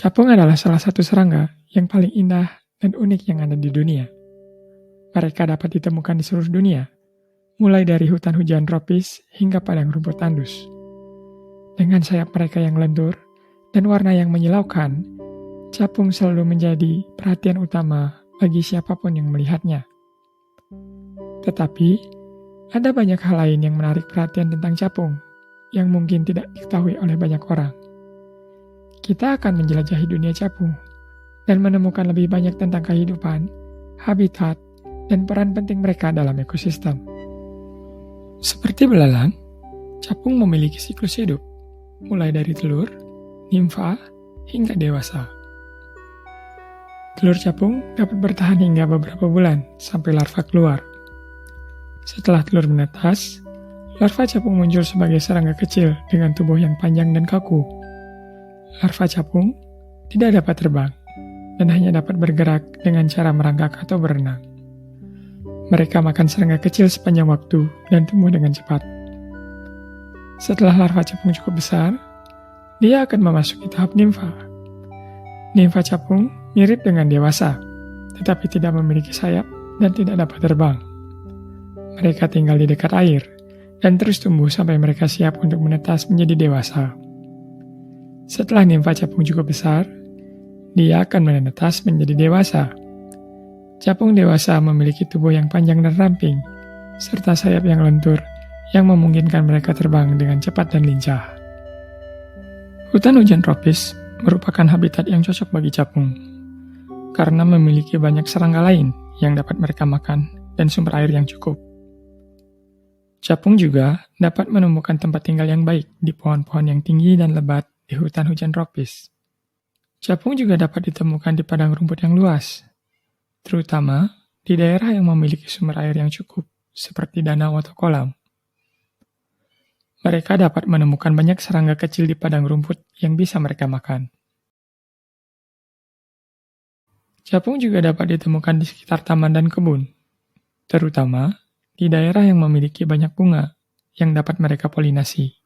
Capung adalah salah satu serangga yang paling indah dan unik yang ada di dunia. Mereka dapat ditemukan di seluruh dunia, mulai dari hutan hujan tropis hingga padang rumput tandus. Dengan sayap mereka yang lentur dan warna yang menyilaukan, capung selalu menjadi perhatian utama bagi siapapun yang melihatnya. Tetapi, ada banyak hal lain yang menarik perhatian tentang capung, yang mungkin tidak diketahui oleh banyak orang. Kita akan menjelajahi dunia capung, dan menemukan lebih banyak tentang kehidupan, habitat, dan peran penting mereka dalam ekosistem. Seperti belalang, capung memiliki siklus hidup, mulai dari telur, nimfa, hingga dewasa. Telur capung dapat bertahan hingga beberapa bulan sampai larva keluar. Setelah telur menetas, larva capung muncul sebagai serangga kecil dengan tubuh yang panjang dan kaku. Larva capung tidak dapat terbang dan hanya dapat bergerak dengan cara merangkak atau berenang. Mereka makan serangga kecil sepanjang waktu dan tumbuh dengan cepat. Setelah larva capung cukup besar, dia akan memasuki tahap nimfa. Nimfa capung mirip dengan dewasa, tetapi tidak memiliki sayap dan tidak dapat terbang. Mereka tinggal di dekat air dan terus tumbuh sampai mereka siap untuk menetas menjadi dewasa. Setelah nimfa capung cukup besar, dia akan menetas menjadi dewasa. Capung dewasa memiliki tubuh yang panjang dan ramping, serta sayap yang lentur yang memungkinkan mereka terbang dengan cepat dan lincah. Hutan hujan tropis merupakan habitat yang cocok bagi capung, karena memiliki banyak serangga lain yang dapat mereka makan dan sumber air yang cukup. Capung juga dapat menemukan tempat tinggal yang baik di pohon-pohon yang tinggi dan lebat di hutan hujan tropis. Capung juga dapat ditemukan di padang rumput yang luas, terutama di daerah yang memiliki sumber air yang cukup, seperti danau atau kolam. Mereka dapat menemukan banyak serangga kecil di padang rumput yang bisa mereka makan. Capung juga dapat ditemukan di sekitar taman dan kebun, terutama di daerah yang memiliki banyak bunga yang dapat mereka polinasi.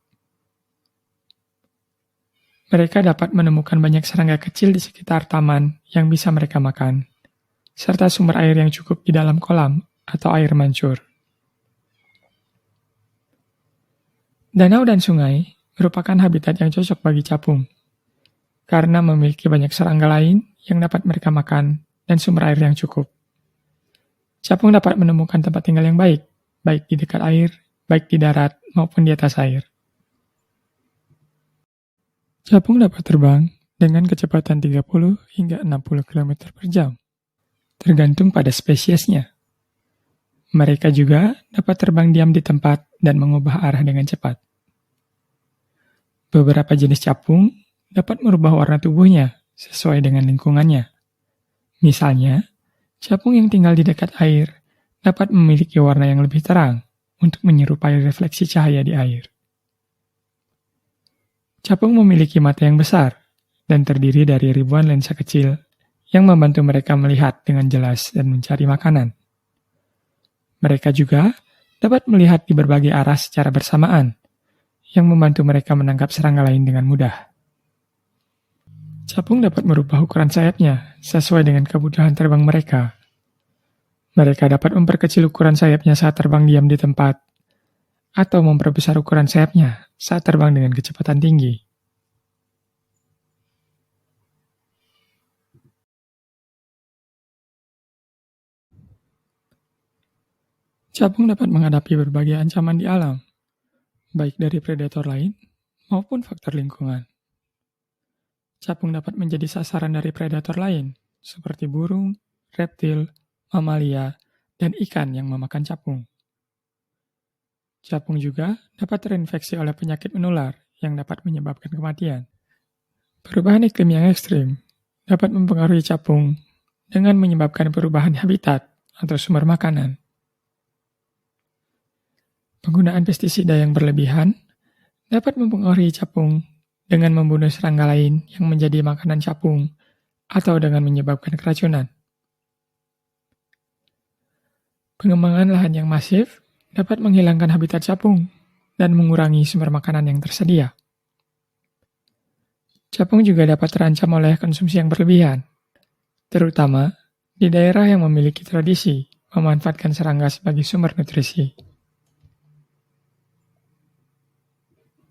Mereka dapat menemukan banyak serangga kecil di sekitar taman yang bisa mereka makan, serta sumber air yang cukup di dalam kolam atau air mancur. Danau dan sungai merupakan habitat yang cocok bagi capung, karena memiliki banyak serangga lain yang dapat mereka makan dan sumber air yang cukup. Capung dapat menemukan tempat tinggal yang baik di dekat air, baik di darat maupun di atas air. Capung dapat terbang dengan kecepatan 30 hingga 60 km per jam, tergantung pada spesiesnya. Mereka juga dapat terbang diam di tempat dan mengubah arah dengan cepat. Beberapa jenis capung dapat merubah warna tubuhnya sesuai dengan lingkungannya. Misalnya, capung yang tinggal di dekat air dapat memiliki warna yang lebih terang untuk menyerupai refleksi cahaya di air. Capung memiliki mata yang besar dan terdiri dari ribuan lensa kecil yang membantu mereka melihat dengan jelas dan mencari makanan. Mereka juga dapat melihat di berbagai arah secara bersamaan, yang membantu mereka menangkap serangga lain dengan mudah. Capung dapat merubah ukuran sayapnya sesuai dengan kebutuhan terbang mereka. Mereka dapat memperkecil ukuran sayapnya saat terbang diam di tempat, atau memperbesar ukuran sayapnya saat terbang dengan kecepatan tinggi. Capung dapat menghadapi berbagai ancaman di alam, baik dari predator lain maupun faktor lingkungan. Capung dapat menjadi sasaran dari predator lain, seperti burung, reptil, mamalia, dan ikan yang memakan capung. Capung juga dapat terinfeksi oleh penyakit menular yang dapat menyebabkan kematian. Perubahan iklim yang ekstrim dapat mempengaruhi capung dengan menyebabkan perubahan habitat atau sumber makanan. Penggunaan pestisida yang berlebihan dapat mempengaruhi capung dengan membunuh serangga lain yang menjadi makanan capung atau dengan menyebabkan keracunan. Pengembangan lahan yang masif dapat menghilangkan habitat capung dan mengurangi sumber makanan yang tersedia. Capung juga dapat terancam oleh konsumsi yang berlebihan, terutama di daerah yang memiliki tradisi memanfaatkan serangga sebagai sumber nutrisi.